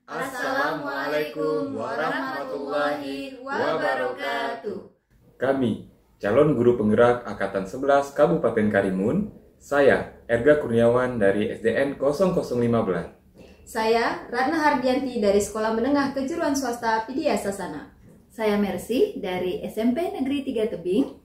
Assalamualaikum warahmatullahi wabarakatuh. Kami, calon guru penggerak Angkatan 11 Kabupaten Karimun, saya Erga Kurniawan dari SDN 0015. Saya Ratna Hardianti dari Sekolah Menengah Kejuruan Swasta Pidya Sasana. Saya Mercy dari SMP Negeri 3 Tebing.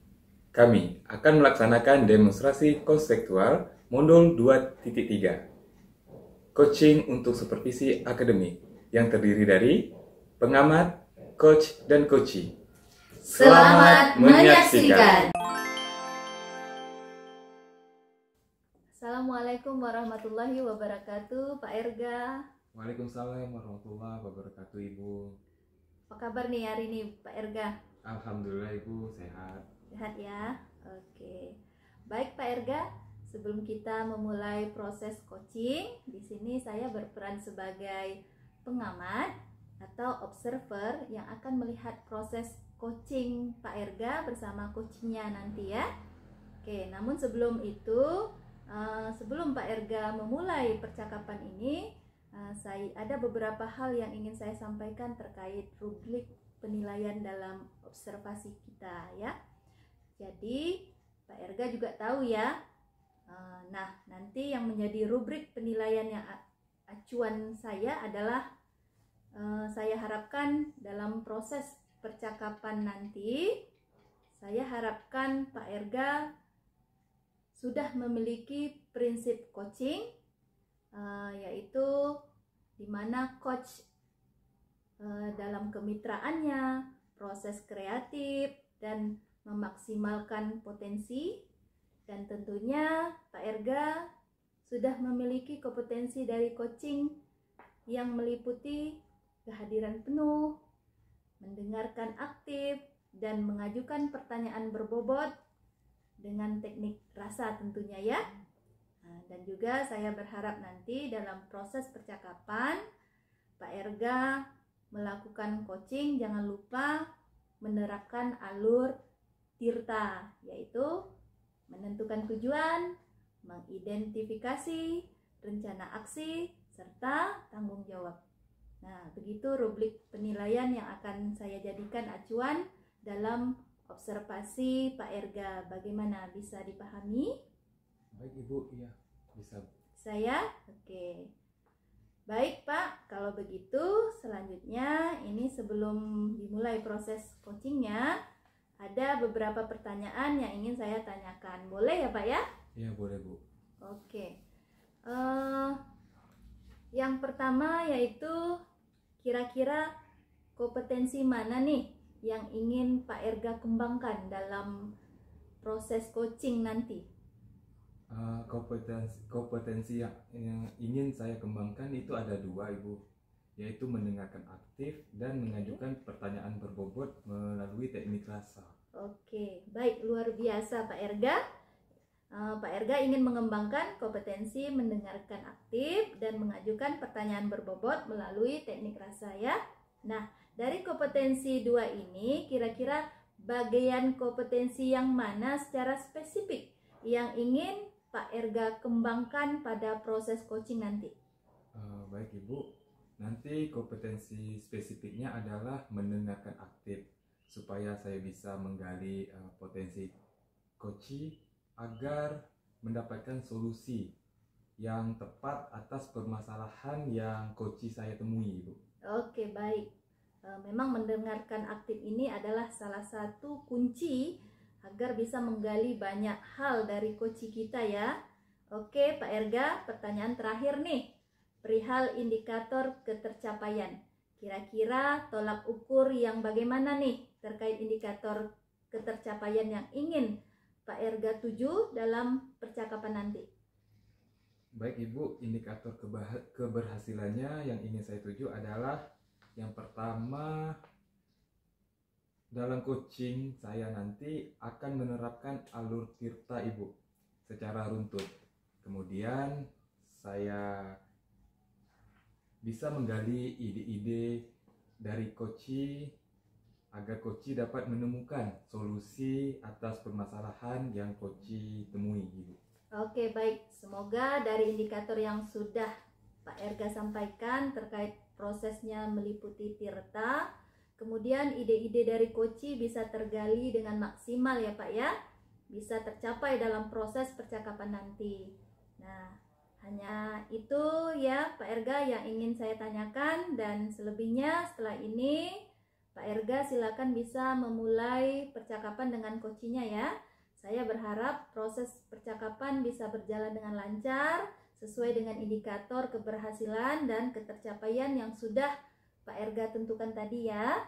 Kami akan melaksanakan demonstrasi konseptual modul 2.3. Coaching untuk supervisi akademik yang terdiri dari pengamat, coach, dan coachee. Selamat menyaksikan. Assalamualaikum warahmatullahi wabarakatuh, Pak Erga. Waalaikumsalam warahmatullahi wabarakatuh, Ibu. Apa kabar nih hari ini, Pak Erga? Alhamdulillah, Ibu, sehat. Sehat ya? Oke. Baik, Pak Erga. Sebelum kita memulai proses coaching, di sini saya berperan sebagai pengamat atau observer yang akan melihat proses coaching Pak Erga bersama coachingnya nanti ya. Oke, namun sebelum itu, sebelum Pak Erga memulai percakapan ini, saya ada beberapa hal yang ingin saya sampaikan terkait rubrik penilaian dalam observasi kita ya. Jadi Pak Erga juga tahu ya. Nah, nanti yang menjadi rubrik penilaian yang acuan saya adalah saya harapkan dalam proses percakapan nanti, saya harapkan Pak Erga sudah memiliki prinsip coaching, yaitu di mana coach dalam kemitraannya, proses kreatif, dan memaksimalkan potensi. Dan tentunya Pak Erga sudah memiliki kompetensi dari coaching yang meliputi kehadiran penuh, mendengarkan aktif, dan mengajukan pertanyaan berbobot dengan teknik rasa tentunya ya. Dan juga saya berharap nanti dalam proses percakapan Pak Erga melakukan coaching jangan lupa menerapkan alur TIRTA, yaitu menentukan tujuan, mengidentifikasi, rencana aksi, serta tanggung jawab. Nah, begitu rubrik penilaian yang akan saya jadikan acuan dalam observasi Pak Erga. Bagaimana, bisa dipahami? Baik, Ibu, iya, bisa. Saya? Oke. Baik, Pak. Kalau begitu, selanjutnya ini sebelum dimulai proses coachingnya, ada beberapa pertanyaan yang ingin saya tanyakan. Boleh ya Pak ya? Iya, boleh, Bu. Oke. Yang pertama yaitu kira-kira kompetensi mana nih yang ingin Pak Erga kembangkan dalam proses coaching nanti? Kompetensi yang ingin saya kembangkan itu ada dua, Ibu, yaitu mendengarkan aktif dan mengajukan pertanyaan berbobot melalui teknik rasa. Oke, baik, luar biasa Pak Erga. Pak Erga ingin mengembangkan kompetensi mendengarkan aktif dan mengajukan pertanyaan berbobot melalui teknik rasa ya. Nah, dari kompetensi dua ini kira-kira bagian kompetensi yang mana secara spesifik yang ingin Pak Erga kembangkan pada proses coaching nanti? Baik, Ibu. Nanti kompetensi spesifiknya adalah mendengarkan aktif supaya saya bisa menggali potensi coachee agar mendapatkan solusi yang tepat atas permasalahan yang coachee saya temui, Ibu. Oke, baik. Memang mendengarkan aktif ini adalah salah satu kunci agar bisa menggali banyak hal dari coachee kita ya. Oke, Pak Erga, pertanyaan terakhir nih. Perihal indikator ketercapaian. Kira-kira tolak ukur yang bagaimana nih terkait indikator ketercapaian yang ingin Pak Erga tuju dalam percakapan nanti? Baik, Ibu, indikator keberhasilannya yang ingin saya tuju adalah yang pertama, dalam coaching saya nanti akan menerapkan alur TIRTA, Ibu, secara runtut. Kemudian saya bisa menggali ide-ide dari coachee agar coachee dapat menemukan solusi atas permasalahan yang coachee temui, Ibu. Oke, baik. Semoga dari indikator yang sudah Pak Erga sampaikan terkait prosesnya meliputi tirta. Kemudian ide-ide dari Koci bisa tergali dengan maksimal ya Pak ya, bisa tercapai dalam proses percakapan nanti. Nah, hanya itu ya Pak Erga yang ingin saya tanyakan, dan selebihnya setelah ini Pak Erga silakan bisa memulai percakapan dengan Kocinya ya. Saya berharap proses percakapan bisa berjalan dengan lancar sesuai dengan indikator keberhasilan dan ketercapaian yang sudah Pak Erga tentukan tadi ya.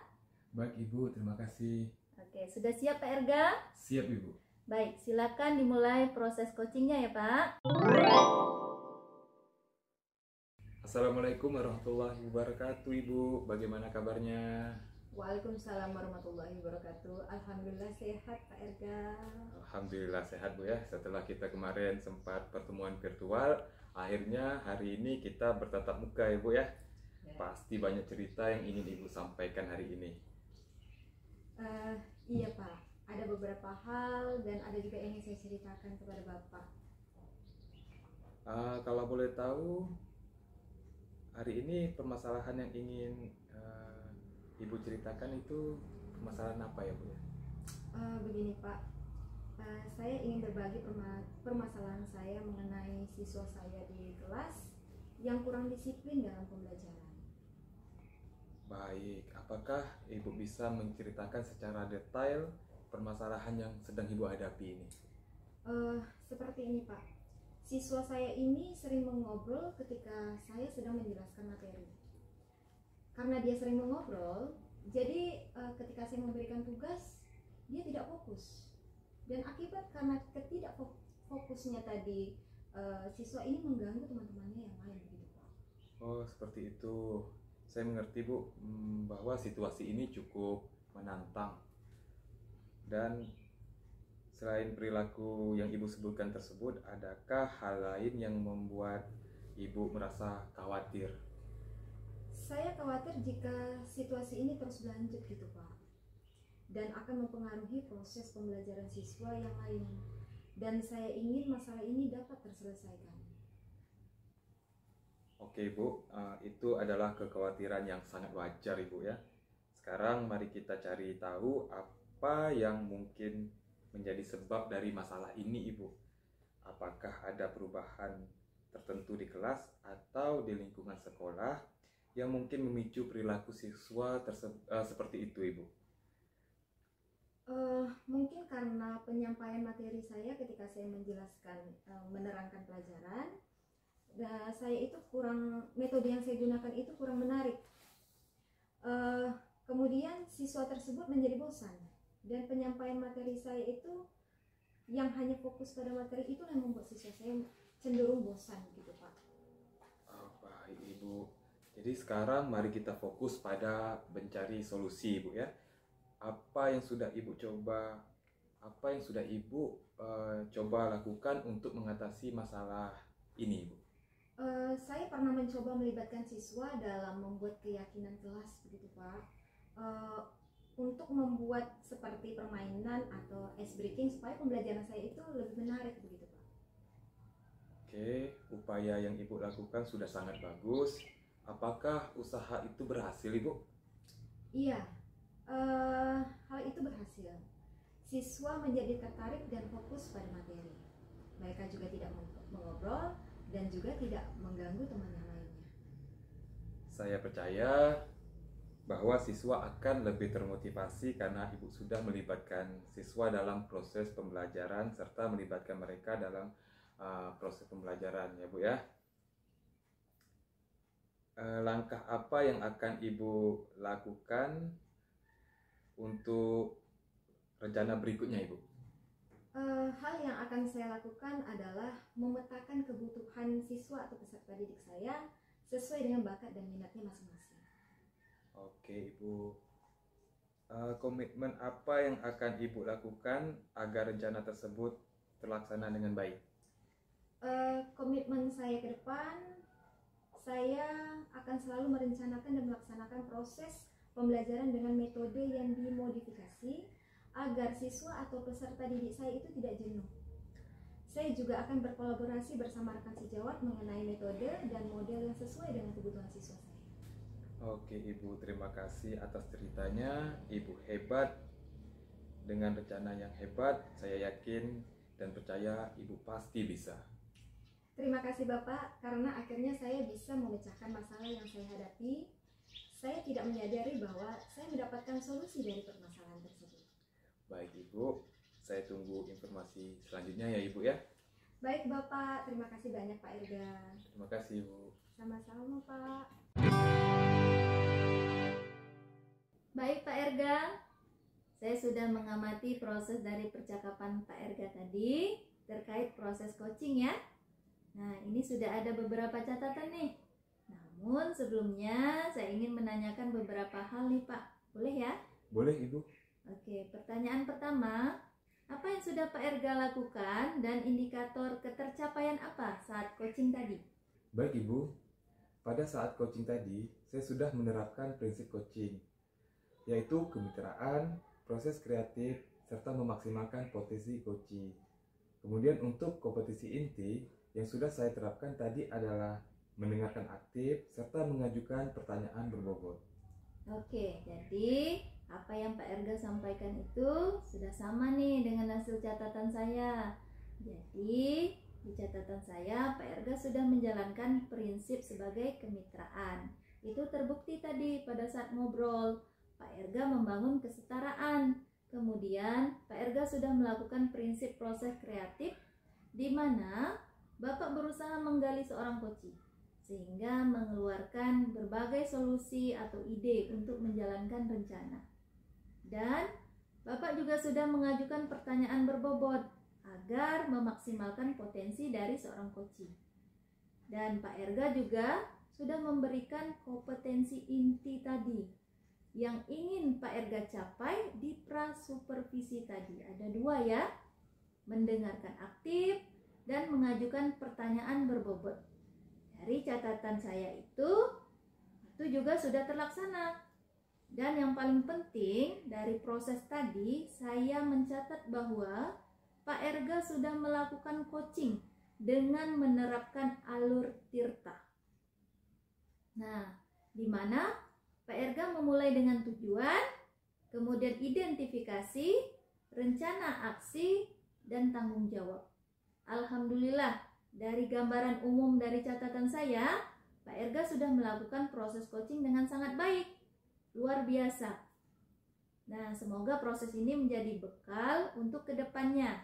Baik Ibu, terima kasih. Oke, sudah siap Pak Erga? Siap Ibu. Baik, silakan dimulai proses coachingnya ya Pak. Assalamualaikum warahmatullahi wabarakatuh Ibu, bagaimana kabarnya? Waalaikumsalam warahmatullahi wabarakatuh. Alhamdulillah sehat Pak Erga. Alhamdulillah sehat Bu ya, setelah kita kemarin sempat pertemuan virtual, akhirnya hari ini kita bertatap muka ya Bu ya. Pasti banyak cerita yang ingin Ibu sampaikan hari ini. Iya Pak, ada beberapa hal dan ada juga yang ingin saya ceritakan kepada Bapak. Kalau boleh tahu, hari ini permasalahan yang ingin Ibu ceritakan itu permasalahan apa ya Bu ya? Begini Pak, saya ingin berbagi permasalahan saya mengenai siswa saya di kelas yang kurang disiplin dalam pembelajaran. Baik, apakah Ibu bisa menceritakan secara detail permasalahan yang sedang Ibu hadapi ini? Seperti ini Pak, siswa saya ini sering mengobrol ketika saya sedang menjelaskan materi. Karena dia sering mengobrol, jadi ketika saya memberikan tugas, dia tidak fokus. Dan akibat karena ketidakfokusnya tadi, siswa ini mengganggu teman-temannya yang lain begitu Pak. Oh, seperti itu. Saya mengerti Bu, bahwa situasi ini cukup menantang. Dan selain perilaku yang Ibu sebutkan tersebut, adakah hal lain yang membuat Ibu merasa khawatir? Saya khawatir jika situasi ini terus berlanjut gitu Pak, dan akan mempengaruhi proses pembelajaran siswa yang lain. Dan saya ingin masalah ini dapat terselesaikan. Oke Bu, itu adalah kekhawatiran yang sangat wajar Ibu ya. Sekarang mari kita cari tahu apa yang mungkin menjadi sebab dari masalah ini Ibu. Apakah ada perubahan tertentu di kelas atau di lingkungan sekolah yang mungkin memicu perilaku siswa seperti itu Ibu? Mungkin karena penyampaian materi saya ketika saya menjelaskan, menerangkan pelajaran, saya itu metode yang saya gunakan itu kurang menarik. Kemudian siswa tersebut menjadi bosan, dan penyampaian materi saya itu yang hanya fokus pada materi itu yang membuat siswa saya cenderung bosan gitu Pak. Baik Ibu, jadi sekarang mari kita fokus pada mencari solusi Ibu ya. Apa yang sudah Ibu coba lakukan untuk mengatasi masalah ini Ibu? Saya pernah mencoba melibatkan siswa dalam membuat keyakinan kelas begitu Pak, untuk membuat seperti permainan atau ice breaking supaya pembelajaran saya itu lebih menarik begitu Pak. Oke, upaya yang Ibu lakukan sudah sangat bagus. Apakah usaha itu berhasil Ibu? Iya, hal itu berhasil. Siswa menjadi tertarik dan fokus pada materi. Mereka juga tidak mengobrol dan juga tidak mengganggu teman yang lainnya. Saya percaya bahwa siswa akan lebih termotivasi karena Ibu sudah melibatkan siswa dalam proses pembelajaran serta melibatkan mereka dalam proses pembelajaran ya Bu ya. Langkah apa yang akan Ibu lakukan untuk rencana berikutnya Ibu? Hal yang akan saya lakukan adalah memetakan kebutuhan siswa atau peserta didik saya sesuai dengan bakat dan minatnya masing-masing. Oke Ibu, komitmen apa yang akan Ibu lakukan agar rencana tersebut terlaksana dengan baik? Komitmen saya ke depan, saya akan selalu merencanakan dan melaksanakan proses pembelajaran dengan metode yang dimodifikasi agar siswa atau peserta didik saya itu tidak jenuh. Saya juga akan berkolaborasi bersama rekan sejawat mengenai metode dan model yang sesuai dengan kebutuhan siswa saya. Oke Ibu, terima kasih atas ceritanya. Ibu hebat. Dengan rencana yang hebat, saya yakin dan percaya Ibu pasti bisa. Terima kasih Bapak, karena akhirnya saya bisa memecahkan masalah yang saya hadapi. Saya tidak menyadari bahwa saya mendapatkan solusi dari permasalahan tersebut. Baik Ibu, saya tunggu informasi selanjutnya ya Ibu ya. Baik Bapak, terima kasih banyak Pak Erga. Terima kasih Ibu. Sama-sama Pak. Baik Pak Erga, saya sudah mengamati proses dari percakapan Pak Erga tadi terkait proses coaching ya. Nah, ini sudah ada beberapa catatan nih. Namun sebelumnya saya ingin menanyakan beberapa hal nih Pak. Boleh ya? Boleh Ibu. Oke, pertanyaan pertama, apa yang sudah Pak Erga lakukan dan indikator ketercapaian apa saat coaching tadi? Baik Ibu, pada saat coaching tadi, saya sudah menerapkan prinsip coaching, yaitu kemitraan, proses kreatif, serta memaksimalkan potensi coaching. Kemudian untuk kompetisi inti, yang sudah saya terapkan tadi adalah mendengarkan aktif, serta mengajukan pertanyaan berbobot. Oke, jadi apa yang Pak Erga sampaikan itu sudah sama nih dengan hasil catatan saya. Jadi di catatan saya Pak Erga sudah menjalankan prinsip sebagai kemitraan. Itu terbukti tadi pada saat ngobrol. Pak Erga membangun kesetaraan. Kemudian Pak Erga sudah melakukan prinsip proses kreatif di mana Bapak berusaha menggali seorang coach sehingga mengeluarkan berbagai solusi atau ide untuk menjalankan rencana. Dan Bapak juga sudah mengajukan pertanyaan berbobot agar memaksimalkan potensi dari seorang coach. Dan Pak Erga juga sudah memberikan kompetensi inti tadi yang ingin Pak Erga capai di prasupervisi tadi. Ada dua ya, mendengarkan aktif dan mengajukan pertanyaan berbobot. Dari catatan saya itu juga sudah terlaksana. Dan yang paling penting dari proses tadi, saya mencatat bahwa Pak Erga sudah melakukan coaching dengan menerapkan alur tirta. Nah, di mana Pak Erga memulai dengan tujuan, kemudian identifikasi, rencana aksi, dan tanggung jawab. Alhamdulillah, dari gambaran umum dari catatan saya, Pak Erga sudah melakukan proses coaching dengan sangat baik. Luar biasa. Nah, semoga proses ini menjadi bekal untuk kedepannya.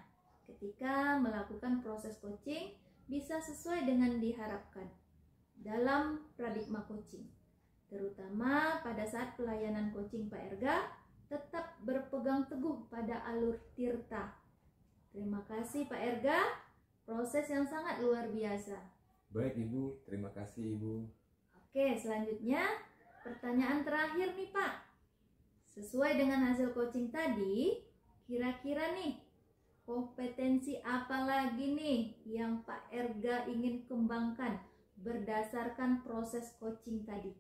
Ketika melakukan proses coaching, bisa sesuai dengan diharapkan dalam paradigma coaching. Terutama pada saat pelayanan coaching Pak Erga, tetap berpegang teguh pada alur tirta. Terima kasih Pak Erga. Proses yang sangat luar biasa. Baik Ibu, terima kasih Ibu. Oke, selanjutnya pertanyaan terakhir nih Pak. Sesuai dengan hasil coaching tadi, kira-kira nih kompetensi apa lagi nih yang Pak Erga ingin kembangkan berdasarkan proses coaching tadi?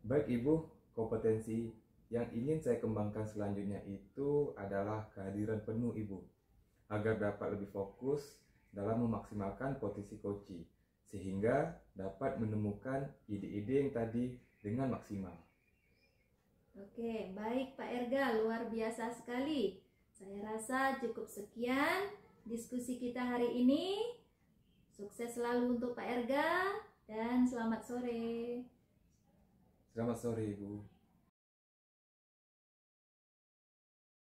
Baik Ibu, kompetensi yang ingin saya kembangkan selanjutnya itu adalah kehadiran penuh Ibu, agar dapat lebih fokus dalam memaksimalkan potensi coaching, sehingga dapat menemukan ide-ide yang tadi dengan maksimal. Oke, baik Pak Erga, luar biasa sekali. Saya rasa cukup sekian diskusi kita hari ini. Sukses selalu untuk Pak Erga dan selamat sore. Selamat sore Ibu.